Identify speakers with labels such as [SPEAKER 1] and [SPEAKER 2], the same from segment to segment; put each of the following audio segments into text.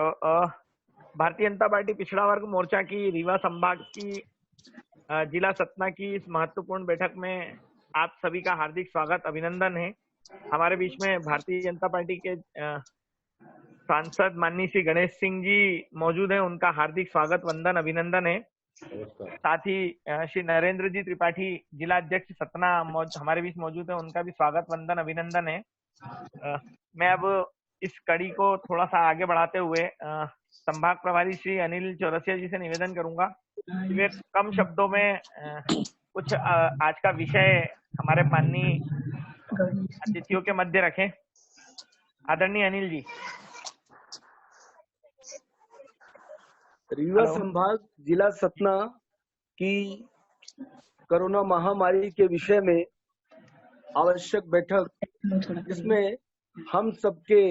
[SPEAKER 1] Bharatiya Janata party पिछड़ा वर्ग मोर्चा की रीवा संभाग की जिला सतना की इस महत्वपूर्ण बैठक में आप सभी का हार्दिक स्वागत अभिनंदन है। हमारे बीच में भारतीय जनता पार्टी के सांसद माननीय श्री गणेश सिंह जी मौजूद हैं, उनका हार्दिक स्वागत वंदन अभिनंदन है। साथ ही श्री नरेंद्र जी त्रिपाठी जिला अध्यक्ष सतना हमारे बीच मौजूद है, उनका भी स्वागत वंदन अभिनंदन है। मैं अब इस कड़ी को थोड़ा सा आगे बढ़ाते हुए संभाग प्रभारी श्री अनिल चौरसिया जी से निवेदन करूंगा कि वे कम शब्दों में कुछ आज का विषय हमारे माननीय अतिथियों के मध्य रखें। आदरणीय अनिल जी।
[SPEAKER 2] रीवा संभाग जिला सतना की कोरोना महामारी के विषय में आवश्यक बैठक, जिसमें हम सबके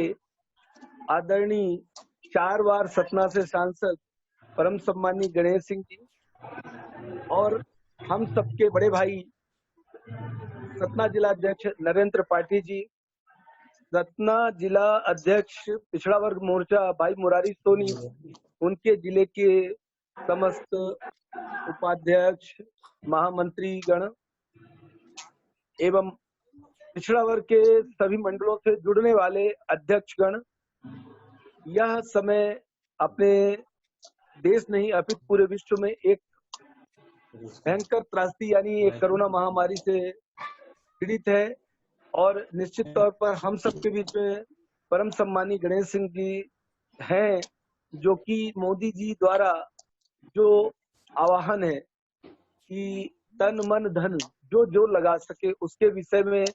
[SPEAKER 2] आदरणीय 4 बार सतना से सांसद परम सम्मानीय गणेश सिंह जी और हम सबके बड़े भाई सतना जिला अध्यक्ष नरेंद्र त्रिपाठी जी, सतना जिला अध्यक्ष पिछड़ा वर्ग मोर्चा भाई मुरारी सोनी, उनके जिले के समस्त उपाध्यक्ष महामंत्री गण एवं पिछड़ा वर्ग के सभी मंडलों से जुड़ने वाले अध्यक्ष गण, यह समय अपने देश नहीं अपितु पूरे विश्व में एक भयंकर त्रासदी यानी एक कोरोना महामारी से पीड़ित है और निश्चित तौर पर हम सबके बीच में परम सम्मानीय गणेश सिंह जी हैं, जो कि मोदी जी द्वारा जो आह्वान है कि तन मन धन जो जो लगा सके उसके विषय में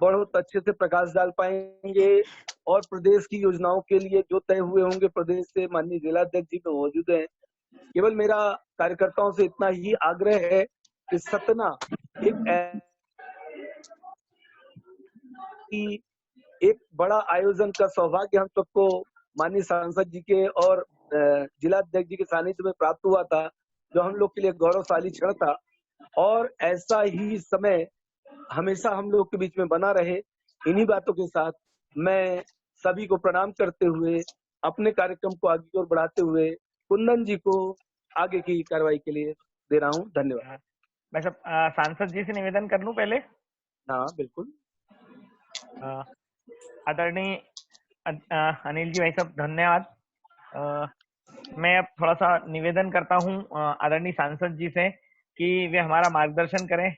[SPEAKER 2] बहुत अच्छे से प्रकाश डाल पाएंगे और प्रदेश की योजनाओं के लिए जो तय हुए होंगे प्रदेश से माननीय जिलाध्यक्ष जी तो मौजूद हैं। केवल मेरा कार्यकर्ताओं से इतना ही आग्रह है कि सतना एक बड़ा आयोजन का सौभाग्य हम सबको माननीय सांसद जी के और जिलाध्यक्ष जी के सानिध्य में प्राप्त हुआ था, जो हम लोग के लिए गौरवशाली क्षण था और ऐसा ही समय हमेशा हम लोग के बीच में बना रहे। इन्हीं बातों के साथ मैं सभी को प्रणाम करते हुए अपने कार्यक्रम को आगे और बढ़ाते हुए कुंदन जी को आगे की कार्रवाई के लिए दे रहा हूँ। धन्यवाद।
[SPEAKER 1] मैं सब सांसद जी से निवेदन कर लूं पहले।
[SPEAKER 2] हाँ बिल्कुल।
[SPEAKER 1] आदरणीय अनिल जी भाई साहब धन्यवाद। मैं अब थोड़ा सा निवेदन करता हूं आदरणीय सांसद जी से कि वे हमारा मार्गदर्शन करें।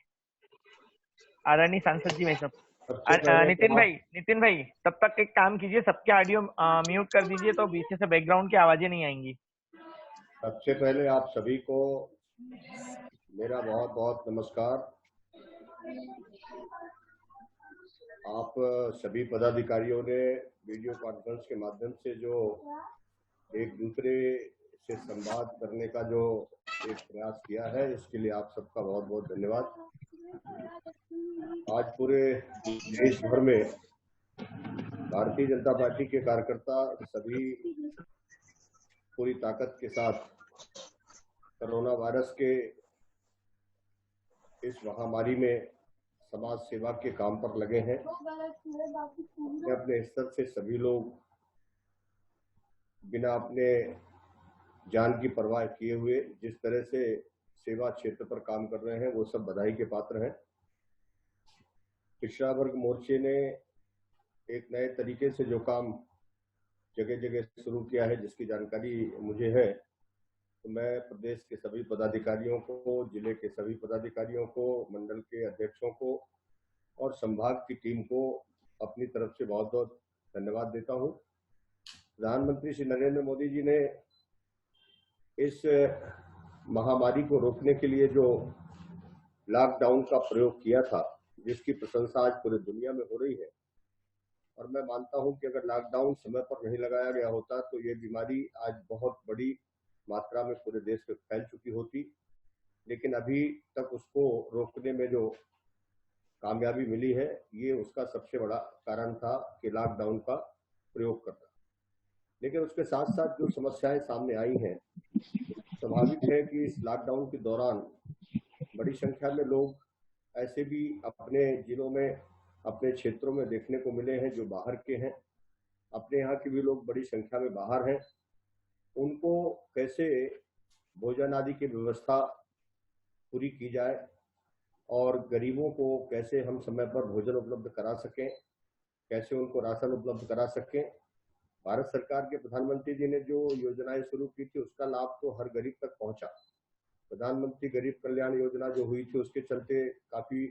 [SPEAKER 1] आदरणीय सांसद जी भाई साहब। नितिन भाई तब तक एक काम कीजिए, सबके ऑडियो म्यूट कर दीजिए तो पीछे से बैकग्राउंड की आवाजें नहीं आएंगी।
[SPEAKER 3] सबसे पहले आप सभी को मेरा बहुत बहुत नमस्कार। आप सभी पदाधिकारियों ने वीडियो कॉन्फ्रेंस के माध्यम से जो एक दूसरे से संवाद करने का जो एक प्रयास किया है, इसके लिए आप सबका बहुत बहुत धन्यवाद। आज पूरे देश भर में भारतीय जनता पार्टी के कार्यकर्ता सभी पूरी ताकत के साथ कोरोना वायरस के इस महामारी में समाज सेवा के काम पर लगे हैं। अपने स्तर से सभी लोग बिना अपने जान की परवाह किए हुए जिस तरह से सेवा क्षेत्र पर काम कर रहे हैं, वो सब बधाई के पात्र हैं। पिछड़ा वर्ग मोर्चे ने एक नए तरीके से जो काम जगह जगह शुरू किया है, जिसकी जानकारी मुझे है, तो मैं प्रदेश के सभी पदाधिकारियों को, जिले के सभी पदाधिकारियों को, मंडल के अध्यक्षों को और संभाग की टीम को अपनी तरफ से बहुत बहुत धन्यवाद देता हूं। प्रधानमंत्री श्री नरेंद्र मोदी जी ने इस महामारी को रोकने के लिए जो लॉकडाउन का प्रयोग किया था, जिसकी प्रशंसा आज पूरी दुनिया में हो रही है, और मैं मानता हूं कि अगर लॉकडाउन समय पर नहीं लगाया गया होता तो ये बीमारी आज बहुत बड़ी मात्रा में पूरे देश में फैल चुकी होती। लेकिन अभी तक उसको रोकने में जो कामयाबी मिली है, ये उसका सबसे बड़ा कारण था कि लॉकडाउन का प्रयोग करना। लेकिन उसके साथ साथ जो समस्याएं सामने आई हैं, स्वाभाविक है कि इस लॉकडाउन के दौरान बड़ी संख्या में लोग ऐसे भी अपने जिलों में, अपने क्षेत्रों में देखने को मिले हैं जो बाहर के हैं। अपने यहाँ के भी लोग बड़ी संख्या में बाहर हैं उनको कैसे भोजन आदि की व्यवस्था पूरी की जाए और गरीबों को कैसे हम समय पर भोजन उपलब्ध करा सकें, कैसे उनको राशन उपलब्ध करा सकें। भारत सरकार के प्रधानमंत्री जी ने जो योजनाएं शुरू की थी उसका लाभ तो हर गरीब तक पहुंचा। प्रधानमंत्री गरीब कल्याण योजना जो हुई थी उसके चलते काफी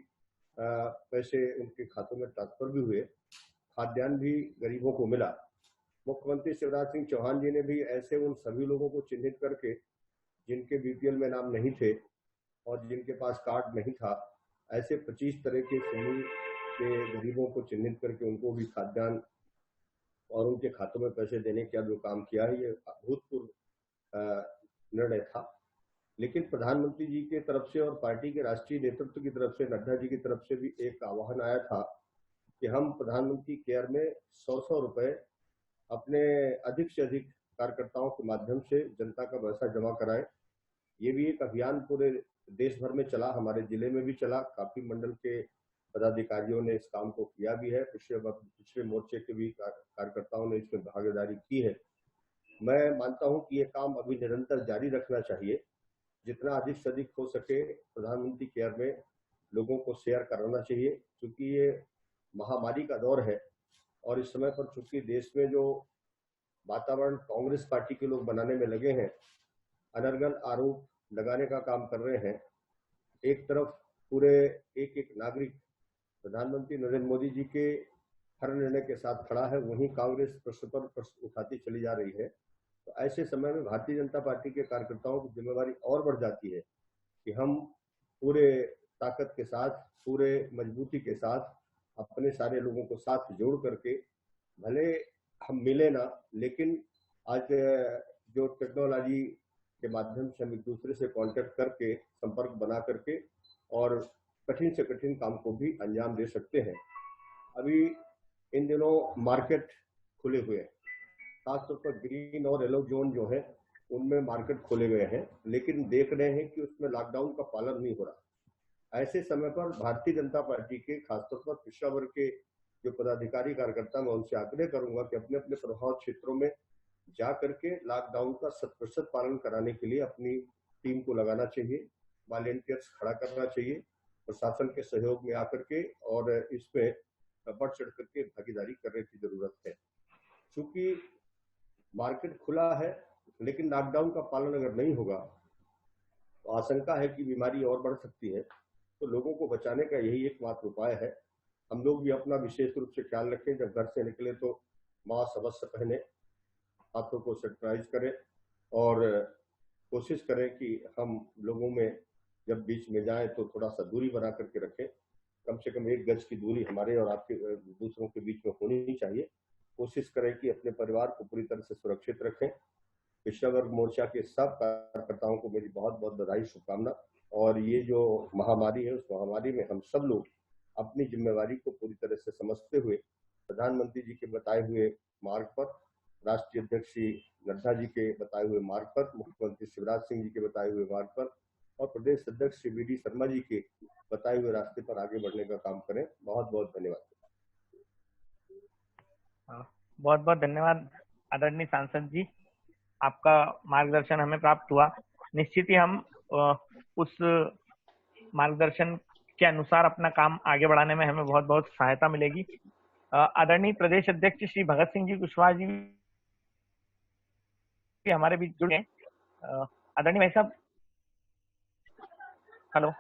[SPEAKER 3] पैसे उनके खातों में ट्रांसफर भी हुए, खाद्यान्न भी गरीबों को मिला। मुख्यमंत्री शिवराज सिंह चौहान जी ने भी ऐसे उन सभी लोगों को चिन्हित करके जिनके बीपीएल में नाम नहीं थे और जिनके पास कार्ड नहीं था, ऐसे 25 तरह के श्रेणी के गरीबों को चिन्हित करके उनको भी खाद्यान्न और उनके खातों में पैसे देने का जो काम किया है, ये अभूतपूर्व निर्णय था। लेकिन प्रधानमंत्री जी की तरफ से और पार्टी के राष्ट्रीय नेतृत्व की तरफ से, नड्डा जी की तरफ से भी एक आह्वान आया था कि हम प्रधानमंत्री केयर में 100 रुपए अपने अधिक से अधिक कार्यकर्ताओं के माध्यम से जनता का पैसा जमा कराएं। ये भी एक अभियान पूरे देश भर में चला, हमारे जिले में भी चला। काफी मंडल के पदाधिकारियों ने इस काम को किया भी है, पिछले मोर्चे के भी कार्यकर्ताओं ने इसमें भागीदारी की है। मैं मानता हूं कि ये काम अभी निरंतर जारी रखना चाहिए। जितना अधिक से अधिक हो सके प्रधानमंत्री केयर में लोगों को शेयर कराना चाहिए, क्योंकि ये महामारी का दौर है और इस समय पर चूंकि देश में जो वातावरण कांग्रेस पार्टी के लोग बनाने में लगे हैं, अनर्गल आरोप लगाने का काम कर रहे हैं। एक तरफ पूरे एक नागरिक प्रधानमंत्री नरेंद्र मोदी जी के हर निर्णय के साथ खड़ा है, वहीं कांग्रेस प्रश्न पर प्रश्न उठाती चली जा रही है। तो ऐसे समय में भारतीय जनता पार्टी के कार्यकर्ताओं की जिम्मेवारी और बढ़ जाती है कि हम पूरे ताकत के साथ, पूरे मजबूती के साथ अपने सारे लोगों को साथ जोड़ करके, भले हम मिले ना, लेकिन आज जो टेक्नोलॉजी के माध्यम से हम एक दूसरे से कांटेक्ट करके, संपर्क बना करके और कठिन से कठिन काम को भी अंजाम दे सकते हैं। अभी इन दिनों मार्केट खुले हुए हैं, खासतौर पर ग्रीन और येलो जोन जो है उनमें मार्केट खोले गए हैं, लेकिन देख रहे हैं कि उसमें लॉकडाउन का पालन नहीं हो रहा। ऐसे समय पर भारतीय जनता पार्टी के खासतौर पर पिछड़ा वर्ग के जो पदाधिकारी कार्यकर्ता, मैं उनसे आग्रह करूंगा कि अपने अपने प्रभाव क्षेत्रों में जा करके लॉकडाउन का 100% पालन कराने के लिए अपनी टीम को लगाना चाहिए, वॉलेंटियर्स खड़ा करना चाहिए, प्रशासन के सहयोग में आकर के और इसमें बढ़ चढ़ करके भागीदारी करने की जरूरत है। क्योंकि मार्केट खुला है लेकिन लॉकडाउन का पालन अगर नहीं होगा तो आशंका है कि बीमारी और बढ़ सकती है। तो लोगों को बचाने का यही एकमात्र उपाय है। हम लोग भी अपना विशेष रूप से ख्याल रखें, जब घर से निकले तो मास्क अवश्य पहने, हाथों को सैनिटाइज करें और कोशिश करें कि हम लोगों में जब बीच में जाएं तो थोड़ा सा दूरी बना करके रखें। कम से कम 1 गज की दूरी हमारे और आपके दूसरों के बीच में होनी चाहिए। कोशिश करें कि अपने परिवार को पूरी तरह से सुरक्षित रखें। पिछड़ा वर्ग मोर्चा के सब कार्यकर्ताओं को मेरी बहुत बहुत बधाई, शुभकामना। और ये जो महामारी है, उस महामारी में हम सब लोग अपनी जिम्मेवारी को पूरी तरह से समझते हुए प्रधानमंत्री जी के बताए हुए मार्ग पर, राष्ट्रीय अध्यक्ष श्री नड्डा जी के बताए हुए मार्ग पर, मुख्यमंत्री शिवराज सिंह जी के बताए हुए मार्ग पर और प्रदेश अध्यक्ष श्री वी डी शर्मा जी के बताए हुए रास्ते पर आगे बढ़ने का काम करें। बहुत बहुत धन्यवाद।
[SPEAKER 1] बहुत बहुत धन्यवाद आदरणीय सांसद जी, आपका मार्गदर्शन हमें प्राप्त हुआ। निश्चित ही हम उस मार्गदर्शन के अनुसार अपना काम आगे बढ़ाने में हमें बहुत बहुत सहायता मिलेगी। आदरणीय प्रदेश अध्यक्ष श्री भगत सिंह जी कुशवाहा जी हमारे बीच जुड़े हैं। आदरणीय भाई साहब, हेलो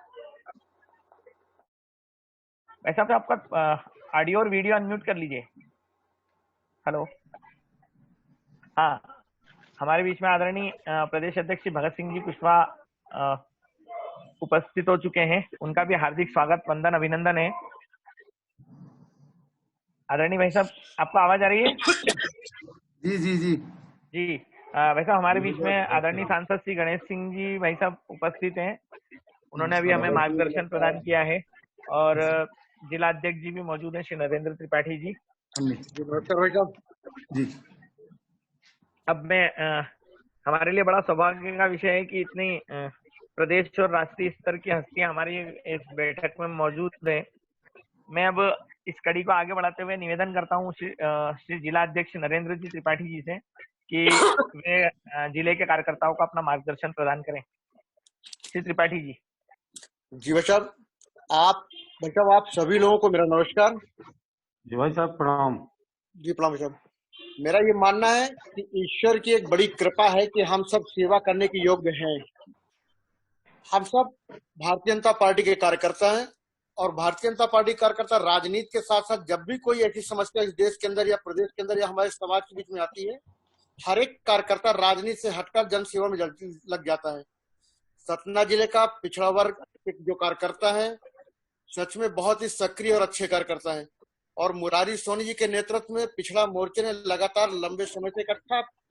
[SPEAKER 1] भाई साहब, आपका ऑडियो और वीडियो अनम्यूट कर लीजिए। हेलो, हाँ, हमारे बीच में आदरणीय प्रदेश अध्यक्ष भगत सिंह जी कुशवाहा उपस्थित हो चुके हैं। उनका भी हार्दिक स्वागत, वंदन, अभिनंदन है। आदरणीय भाई साहब, आपको आवाज आ रही है?
[SPEAKER 4] जी जी जी
[SPEAKER 1] जी, भाई साहब, हमारे बीच में आदरणीय सांसद श्री गणेश सिंह जी भाई साहब उपस्थित हैं। उन्होंने अभी हमें मार्गदर्शन प्रदान किया है और जिला अध्यक्ष जी भी मौजूद हैं, श्री नरेंद्र त्रिपाठी जी।
[SPEAKER 4] जी।
[SPEAKER 1] अब मैं हमारे लिए बड़ा सौभाग्य का विषय है कि इतनी प्रदेश और राष्ट्रीय स्तर की हस्तियां हमारी इस बैठक में मौजूद हैं। मैं अब इस कड़ी को आगे बढ़ाते हुए निवेदन करता हूँ श्री जिला अध्यक्ष नरेंद्र जी त्रिपाठी जी से कि वे जिले के कार्यकर्ताओं को अपना मार्गदर्शन प्रदान करें। श्री त्रिपाठी जी।
[SPEAKER 5] जी भाई साहब, आप सभी लोगों को मेरा नमस्कार।
[SPEAKER 4] जी भाई साहब प्रणाम।
[SPEAKER 5] जी प्रणाम साहब। मेरा ये मानना है कि ईश्वर की एक बड़ी कृपा है कि हम सब सेवा करने के योग्य हैं। हम सब भारतीय जनता पार्टी के कार्यकर्ता हैं और भारतीय जनता पार्टी कार्यकर्ता राजनीति के साथ साथ जब भी कोई ऐसी समस्या इस देश के अंदर या प्रदेश के अंदर या हमारे समाज के बीच में आती है, हर एक कार्यकर्ता राजनीति से हटकर जन सेवा में लग जाता है। सतना जिले का पिछड़ा वर्ग के जो कार्यकर्ता है सच में बहुत ही सक्रिय और अच्छे कार्यकर्ता हैं और मुरारी सोनी जी के नेतृत्व में पिछड़ा मोर्चे ने लगातार लंबे समय से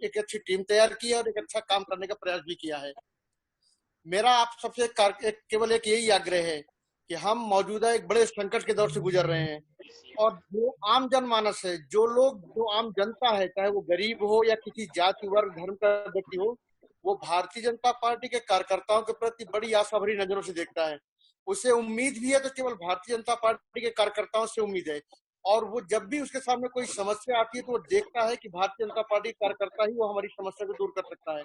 [SPEAKER 5] एक अच्छी टीम तैयार की है और एक अच्छा काम करने का प्रयास भी किया है। मेरा आप सबसे केवल एक यही आग्रह है कि हम मौजूदा एक बड़े संकट के दौर से गुजर रहे हैं और जो आम जनमानस है, जो आम जनता है, चाहे वो गरीब हो या किसी जाति वर्ग धर्म का व्यक्ति हो, वो भारतीय जनता पार्टी के कार्यकर्ताओं के प्रति बड़ी आशा भरी नजरों से देखता है। उसे उम्मीद भी है तो केवल भारतीय जनता पार्टी के कार्यकर्ताओं से उम्मीद है और वो जब भी उसके सामने कोई समस्या आती है तो वो देखता है कि भारतीय जनता पार्टी कार्यकर्ता ही वो हमारी समस्या को दूर कर सकता है।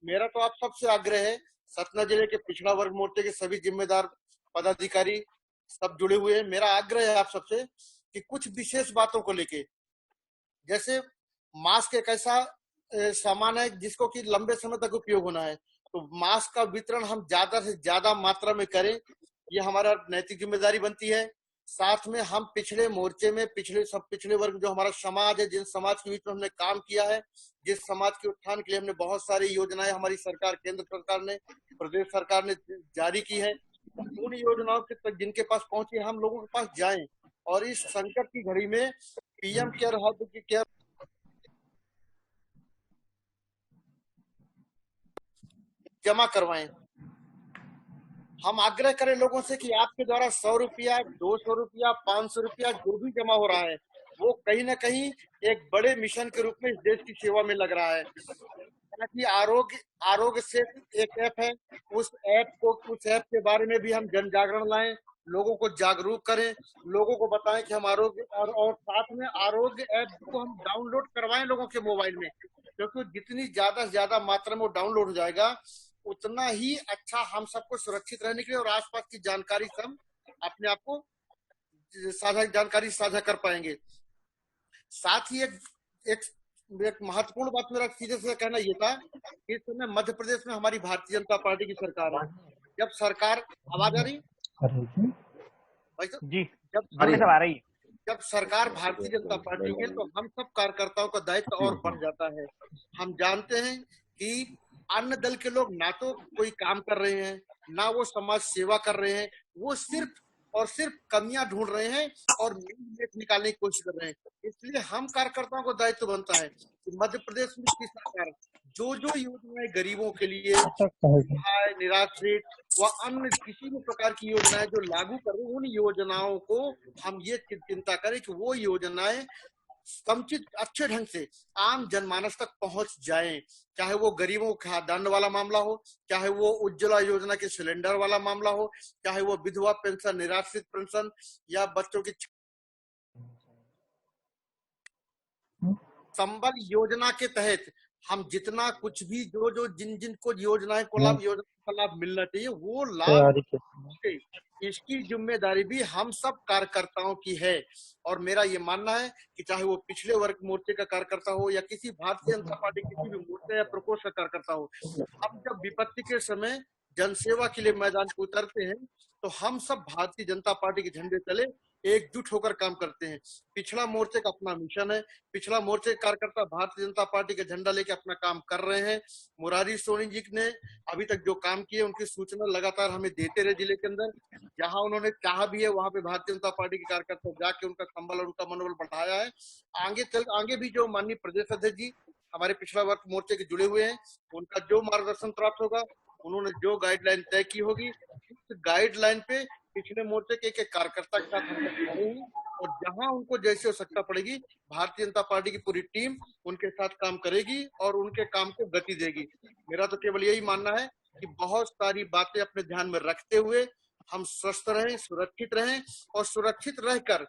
[SPEAKER 5] मेरा तो आप सबसे आग्रह है, सतना जिले के पिछड़ा वर्ग मोर्चे के सभी जिम्मेदार पदाधिकारी सब जुड़े हुए हैं, मेरा आग्रह है आप सबसे कि कुछ विशेष बातों को लेके, जैसे मास्क एक ऐसा सामान है जिसको कि लंबे समय तक उपयोग होना है, तो मास्क का वितरण हम ज्यादा से ज्यादा मात्रा में करें, ये हमारा नैतिक जिम्मेदारी बनती है। साथ में हम पिछले मोर्चे में पिछले वर्ग जो हमारा समाज है, जिन समाज के बीच में हमने काम किया है, जिस समाज के उत्थान के लिए हमने बहुत सारी योजनाएं हमारी सरकार, केंद्र सरकार ने, प्रदेश सरकार ने जारी की है, उन योजनाओं के तक जिनके पास पहुंचे हम लोगों के पास जाएं और इस संकट की घड़ी में पीएम केयर हब की केयर जमा करवाएं। हम आग्रह करें लोगों से कि आपके द्वारा 100 रुपया, 200 रुपया, 500 रुपया जो भी जमा हो रहा है वो कहीं ना कहीं एक बड़े मिशन के रूप में इस देश की सेवा में लग रहा है। कि आरोग्य से एक ऐप है, उस ऐप के बारे में भी हम जन जागरण लाएं, लोगों को जागरूक करें, लोगों को बताएं कि हम आरोग्य और साथ में आरोग्य ऐप को हम डाउनलोड करवाएं लोगों के मोबाइल में, क्योंकि जितनी ज्यादा से ज्यादा मात्रा में वो डाउनलोड हो जाएगा उतना ही अच्छा हम सबको सुरक्षित रहने के लिए और आसपास की जानकारी से हम अपने आप को जानकारी साझा कर पाएंगे। साथ ही एक महत्वपूर्ण बात मेरा सीधे से कहना ये था कि इस समय मध्य प्रदेश में हमारी भारतीय जनता पार्टी की सरकार है। जब सरकार, आवाज आ रही
[SPEAKER 1] जी, जब आ रही,
[SPEAKER 5] जब सरकार भारतीय जनता पार्टी की है तो हम सब कार्यकर्ताओं का दायित्व और बढ़ जाता है। हम जानते हैं कि अन्य दल के लोग ना तो कोई काम कर रहे हैं, ना वो समाज सेवा कर रहे हैं, वो सिर्फ और सिर्फ कमियां ढूंढ रहे हैं और निकालने की कोशिश कर रहे हैं। इसलिए हम कार्यकर्ताओं को दायित्व बनता है कि मध्य प्रदेश में की सरकार जो योजनाएं गरीबों के लिए, निराश्रित व अन्य किसी भी प्रकार की योजनाएं जो लागू कर रहे हैं, उन योजनाओं को हम ये चिंता करें कि वो योजनाएं समुचित अच्छे ढंग से आम जनमानस तक पहुंच जाएं, चाहे वो गरीबों को खाद्यान्न वाला मामला हो, चाहे वो उज्ज्वला योजना के सिलेंडर वाला मामला हो, चाहे वो विधवा पेंशन, निराश्रित पेंशन या बच्चों की संबल योजना के तहत हम जितना कुछ भी जिनको योजनाएं को लाभ मिलना चाहिए वो लाभ, इसकी जिम्मेदारी भी हम सब कार्यकर्ताओं की है। और मेरा ये मानना है कि चाहे वो पिछले वर्ग मोर्चे का कार्यकर्ता हो या किसी भारतीय जनता पार्टी किसी भी मोर्चे या प्रकोष्ठ का कार्यकर्ता हो, हम जब विपत्ति के समय जनसेवा के लिए मैदान को उतरते हैं तो हम सब भारतीय जनता पार्टी के झंडे तले एकजुट होकर काम करते हैं। पिछड़ा मोर्चे का अपना मिशन है, पिछड़ा मोर्चे कार्यकर्ता भारतीय जनता पार्टी का झंडा लेके अपना काम कर रहे हैं। मुरारी सोनी जी ने अभी तक जो काम किए उनकी सूचना लगातार हमें देते रहे। जिले के अंदर जहां उन्होंने चाहा भी है वहां पे भारतीय जनता पार्टी के कार्यकर्ता जाके उनका संबल और उनका मनोबल बढ़ाया है। आगे भी जो माननीय प्रदेश अध्यक्ष जी हमारे पिछड़ा वर्ग मोर्चे के जुड़े हुए हैं, उनका जो मार्गदर्शन प्राप्त होगा, उन्होंने जो गाइडलाइन तय की होगी, उस गाइडलाइन पे पिछले मोर्चे के एक कार्यकर्ता के साथ हम करेंगे और जहां उनको जैसे आवश्यकता पड़ेगी भारतीय जनता पार्टी की पूरी टीम उनके साथ काम करेगी और उनके काम को गति देगी। मेरा तो केवल यही मानना है कि बहुत सारी बातें अपने ध्यान में रखते हुए हम स्वस्थ रहें, सुरक्षित रहें और सुरक्षित रहकर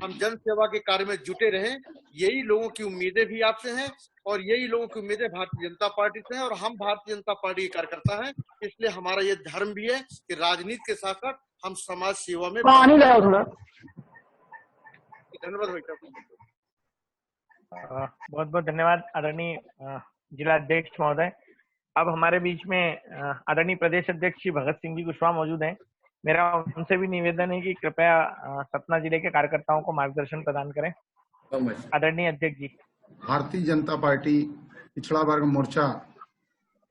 [SPEAKER 5] हम जन सेवा के कार्य में जुटे रहें। यही लोगों की उम्मीदें भी आपसे हैं और यही लोगों की उम्मीदें भारतीय जनता पार्टी से हैं और हम भारतीय जनता पार्टी के कार्यकर्ता हैं। इसलिए हमारा ये धर्म भी है कि राजनीति के साथ साथ हम समाज सेवा में
[SPEAKER 6] पानी लाओ थोड़ा।
[SPEAKER 5] धन्यवाद भाई साहब।
[SPEAKER 1] बहुत बहुत धन्यवाद आदरणीय जिला अध्यक्ष महोदय। अब हमारे बीच में आदरणीय प्रदेश अध्यक्ष श्री भगत सिंह जी कुशवाहा मौजूद हैं। मेरा उनसे भी निवेदन है कि कृपया सतना जिले के कार्यकर्ताओं को मार्गदर्शन प्रदान करें। आदरणीय अध्यक्ष जी।
[SPEAKER 7] भारतीय जनता पार्टी पिछड़ा वर्ग मोर्चा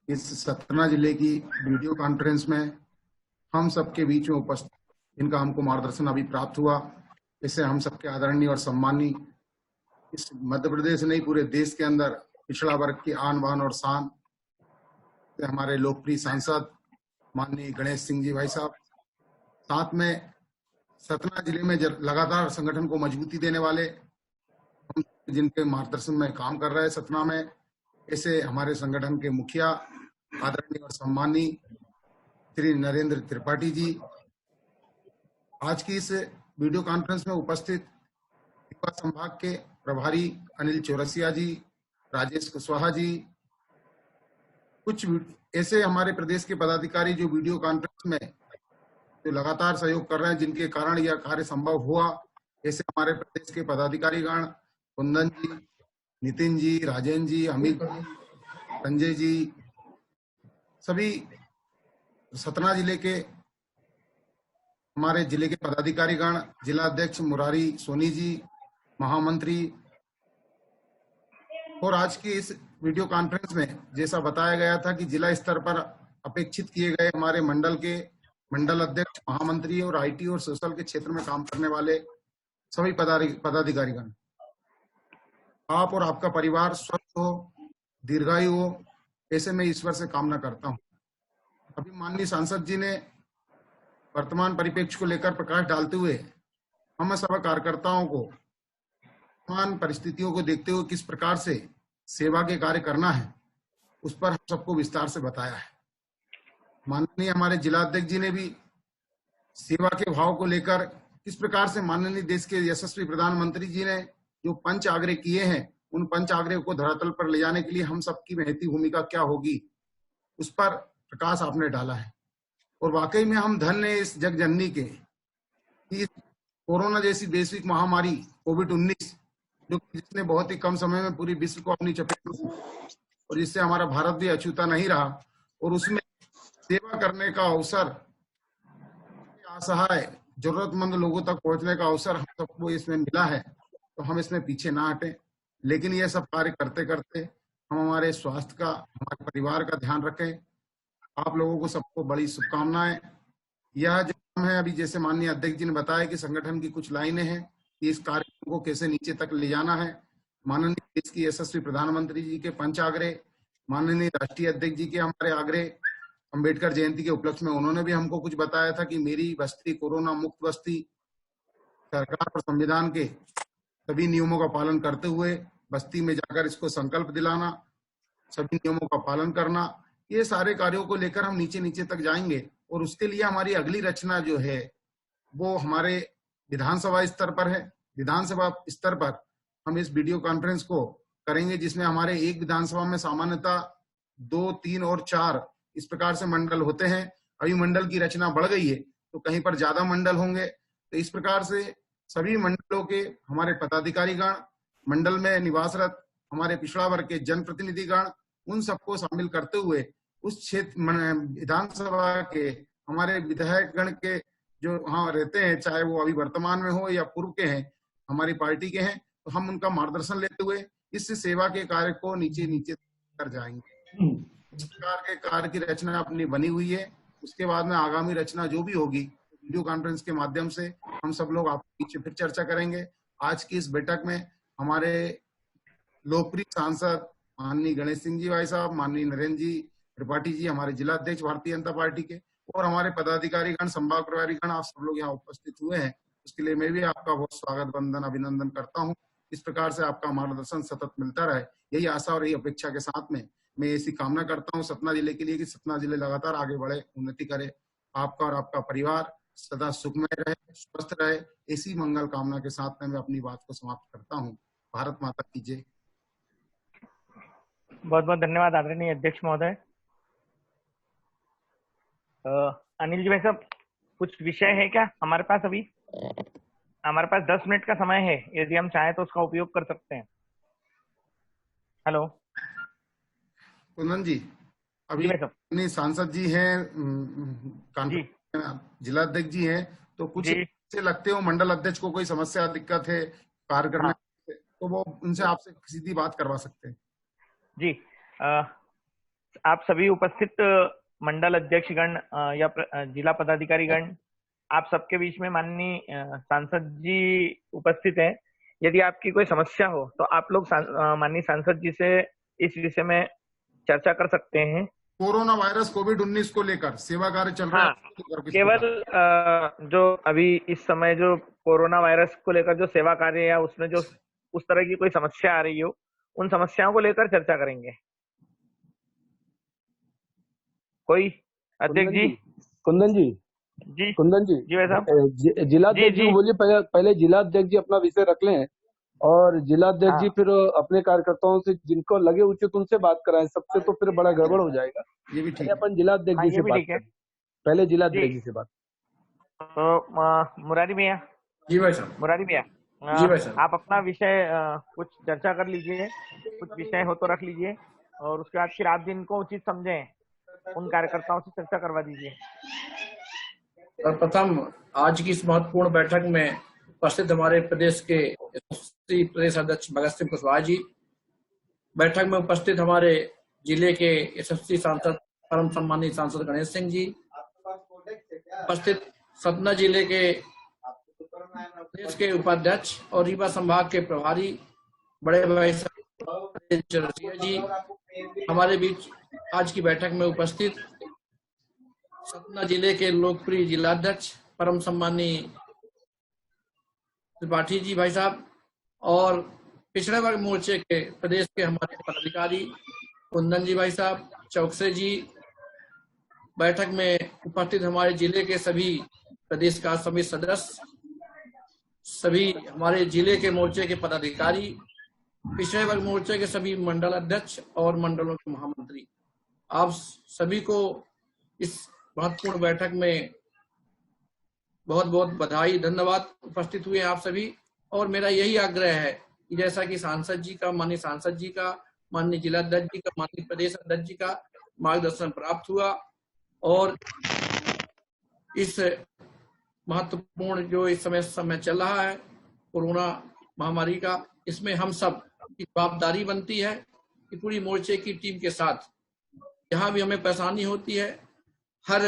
[SPEAKER 7] इस सतना जिले की वीडियो कॉन्फ्रेंस में हम सबके बीच में उपस्थित, इनका हमको मार्गदर्शन अभी प्राप्त हुआ। इससे हम सबके आदरणीय और सम्मानीय, इस मध्य प्रदेश नहीं पूरे देश के अंदर पिछड़ा वर्ग की आन बान और शान हमारे लोकप्रिय सांसद माननीय गणेश सिंह जी भाई साहब, साथ में सतना जिले में लगातार संगठन को मजबूती देने वाले, हम जिनके मार्गदर्शन में काम कर रहे हैं सतना में, ऐसे हमारे संगठन के मुखिया आदरणीय और सम्मानीय श्री नरेंद्र त्रिपाठी जी, आज की इस वीडियो कॉन्फ्रेंस में उपस्थित रीवा संभाग के प्रभारी अनिल चौरसिया जी, राजेश कुशवाहा जी, कुछ ऐसे हमारे प्रदेश के पदाधिकारी जो वीडियो कॉन्फ्रेंस में जो लगातार सहयोग कर रहे हैं, जिनके कारण यह कार्य संभव हुआ। ऐसे हमारे प्रदेश के पदाधिकारीगण कुंदन जी, नितिन जी, राजेंद्र जी, अमित जी, संजय जी, सभी सतना जिले के हमारे जिले के पदाधिकारीगण, जिला अध्यक्ष मुरारी सोनी जी, महामंत्री, और आज की इस वीडियो कॉन्फ्रेंस में जैसा बताया गया था कि जिला स्तर पर अपेक्षित किए गए हमारे मंडल के मंडल अध्यक्ष, महामंत्री और आईटी और सोशल के क्षेत्र में काम करने वाले सभी पदाधिकारीगण, आप और आपका परिवार स्वस्थ हो, दीर्घायु हो, ऐसे में ईश्वर से कामना करता हूं। अभी माननीय सांसद जी ने वर्तमान परिप्रेक्ष्य को लेकर प्रकाश डालते हुए हम सब कार्यकर्ताओं को वर्तमान परिस्थितियों को देखते हुए किस प्रकार से सेवा के कार्य करना है, उस पर हम सबको विस्तार से बताया है। माननीय हमारे जिला अध्यक्ष जी ने भी सेवा के भाव को लेकर किस प्रकार से माननीय देश के यशस्वी प्रधानमंत्री जी ने जो पंच आग्रह किए हैं, उन पंच आग्रह को धरातल पर ले जाने के लिए हम सबकी महती भूमिका क्या होगी, उस पर प्रकाश आपने डाला है। और वाकई में हम धन्य है इस जगजननी के, इस कोरोना जैसी वैश्विक महामारी कोविड-19 जो जिसने बहुत ही कम समय में पूरी विश्व को अपनी चपेट में और जिससे हमारा भारत भी अछूता नहीं रहा, और उसमें सेवा करने का अवसर, असहाय जरूरतमंद लोगों तक पहुंचने का अवसर हम सबको इसमें मिला है, तो हम इसमें पीछे ना हटें। लेकिन ये सब कार्य करते करते हम हमारे स्वास्थ्य का, हमारे परिवार का ध्यान रखें। आप लोगों को सबको बड़ी शुभकामनाएं। यह जो काम है, अभी जैसे माननीय अध्यक्ष जी ने बताया कि संगठन की कुछ लाइनें हैं कि इस कार्यक्रम को कैसे नीचे तक ले जाना है। माननीय देश की यशस्वी प्रधानमंत्री जी के पंच आग्रह, माननीय राष्ट्रीय अध्यक्ष जी के हमारे आग्रह, अंबेडकर जयंती के उपलक्ष्य में उन्होंने भी हमको कुछ बताया था कि मेरी बस्ती कोरोना मुक्त बस्ती, सरकार और संविधान के सभी नियमों का पालन करते हुए बस्ती में जाकर इसको संकल्प दिलाना, सभी नियमों का पालन करना, ये सारे कार्यों को लेकर हम नीचे नीचे तक जाएंगे। और उसके लिए हमारी अगली रचना जो है वो हमारे विधानसभा स्तर पर है। विधानसभा स्तर पर हम इस वीडियो कॉन्फ्रेंस को करेंगे, जिसमें हमारे एक विधानसभा में सामान्यतः 2, 3 और 4 इस प्रकार से मंडल होते हैं। अभी मंडल की रचना बढ़ गई है, तो कहीं पर ज्यादा मंडल होंगे। तो इस प्रकार से सभी मंडलों के हमारे पदाधिकारीगण, मंडल में निवासरत हमारे पिछड़ा वर्ग के जनप्रतिनिधिगण, उन सबको शामिल करते हुए उस क्षेत्र विधानसभा के हमारे विधायकगण के जो वहाँ रहते हैं, चाहे वो अभी वर्तमान में हो या पूर्व के हैं, हमारी पार्टी के हैं, तो हम उनका मार्गदर्शन लेते हुए इस सेवा के कार्य को नीचे नीचे कर जाएंगे। इस प्रकार के कार्य की रचना अपनी बनी हुई है। उसके बाद में आगामी रचना जो भी होगी वीडियो कॉन्फ्रेंस के माध्यम से हम सब लोग आपके पीछे फिर चर्चा करेंगे। आज की इस बैठक में हमारे लोकप्रिय सांसद माननीय गणेश सिंह जी भाई साहब, माननीय नरेंद्र जी त्रिपाठी जी, हमारे जिला अध्यक्ष भारतीय जनता पार्टी के, और हमारे पदाधिकारीगण, संभाग प्रभारीगण, आप सब लोग यहाँ उपस्थित हुए हैं। उसके लिए मैं भी आपका बहुत स्वागत, वंदन, अभिनंदन करता हूँ। इस प्रकार से आपका मार्गदर्शन सतत मिलता रहे, यही आशा और यही अपेक्षा के साथ में मैं ऐसी कामना करता हूँ सतना जिले के लिए कि सतना जिले लगातार आगे बढ़े, उन्नति करे। आपका और आपका परिवार सदा सुखमय रहे, स्वस्थ रहे, इसी मंगल कामना के साथ मैं अपनी बात को समाप्त करता हूँ। भारत माता की जय।
[SPEAKER 1] बहुत बहुत धन्यवाद आदरणीय अध्यक्ष महोदय। अनिल जी भाई साहब, कुछ विषय है क्या हमारे पास? अभी हमारे पास 10 मिनट का समय है, यदि हम चाहें तो उसका उपयोग कर सकते हैं। हेलो
[SPEAKER 7] कुंदन जी, अभी
[SPEAKER 1] भाई साहब।
[SPEAKER 7] अपनी सांसद जी हैं,
[SPEAKER 1] जी
[SPEAKER 7] जिला अध्यक्ष जी हैं, तो कुछ
[SPEAKER 1] जी
[SPEAKER 7] से लगते हो मंडल अध्यक्ष को कोई समस्या दिक्कत है कार्य करने में, तो वो उनसे आपसे सीधी बात करवा सकते हैं।
[SPEAKER 1] जी, आप सभी उपस्थित मंडल अध्यक्षगण या जिला पदाधिकारी गण, आप सबके बीच में माननीय सांसद जी उपस्थित हैं। यदि आपकी कोई समस्या हो तो आप लोग माननीय सांसद जी से इस विषय में चर्चा कर सकते हैं।
[SPEAKER 7] कोरोना वायरस कोविड-19 को लेकर सेवा कार्य चल रहा है।
[SPEAKER 1] केवल जो अभी इस समय जो कोरोना वायरस को लेकर जो सेवा कार्य या उसमें जो उस तरह की कोई समस्या आ रही हो, उन समस्याओं को लेकर चर्चा करेंगे। कोई अध्यक्ष जी?
[SPEAKER 2] कुंदन जी
[SPEAKER 1] जी भाई साहब।
[SPEAKER 2] जिला अध्यक्ष जी बोलिए, पहले जिला अध्यक्ष जी अपना विषय रख लें और जिला अध्यक्ष जी फिर अपने कार्यकर्ताओं से जिनको लगे उचित उनसे बात कराएं। सबसे तो फिर बड़ा गड़बड़ हो जाएगा।
[SPEAKER 7] ये भी ठीक है।
[SPEAKER 2] अपन जिला अध्यक्ष जी से बात करें, पहले जिला अध्यक्ष जी से बात।
[SPEAKER 1] तो मुरारी भैया।
[SPEAKER 4] जी भाई साहब।
[SPEAKER 1] मुरारी भैया,
[SPEAKER 4] जी भाई साहब।
[SPEAKER 1] आप अपना विषय कुछ चर्चा कर लीजिए, कुछ विषय हो तो रख लीजिए, और उसके बाद फिर आप जिनको उचित समझें उन कार्यकर्ताओं से चर्चा करवा दीजिए।
[SPEAKER 4] सर्वप्रथम आज की इस महत्वपूर्ण बैठक में उपस्थित हमारे प्रदेश के प्रदेश अध्यक्ष भगत सिंह कुशवाहा जी, बैठक में उपस्थित हमारे जिले के यशस्वी सांसद परम सम्मानित सांसद गणेश सिंह जी, उपस्थित सतना जिले के प्रदेश के उपाध्यक्ष और रीवा संभाग के प्रभारी बड़े भाई चरसिया जी, हमारे बीच आज की बैठक में उपस्थित सतना जिले के लोकप्रिय जिलाध्यक्ष परम सम्मानीय त्रिपाठी जी भाई साहब, और पिछड़े वर्ग मोर्चे के प्रदेश के हमारे पदाधिकारी कुंदन जी भाई साहब, चौकसे जी, बैठक में उपस्थित हमारे जिले के सभी प्रदेश का समिति सदस्य, सभी हमारे जिले के मोर्चे के पदाधिकारी, पिछड़े वर्ग मोर्चे के सभी मंडल अध्यक्ष और मंडलों के महामंत्री, आप सभी को इस महत्वपूर्ण बैठक में बहुत बहुत बधाई, धन्यवाद। उपस्थित हुए आप सभी, और मेरा यही आग्रह है कि जैसा कि सांसद जी का, माननीय सांसद जी का, माननीय जिलाध्यक्ष जी का, माननीय प्रदेश अध्यक्ष जी का मार्गदर्शन प्राप्त हुआ, और इस महत्वपूर्ण जो इस समय चल रहा है कोरोना महामारी का, इसमें हम सब की जवाबदारी बनती है कि पूरी मोर्चे की टीम के साथ जहां भी हमें परेशानी होती है, हर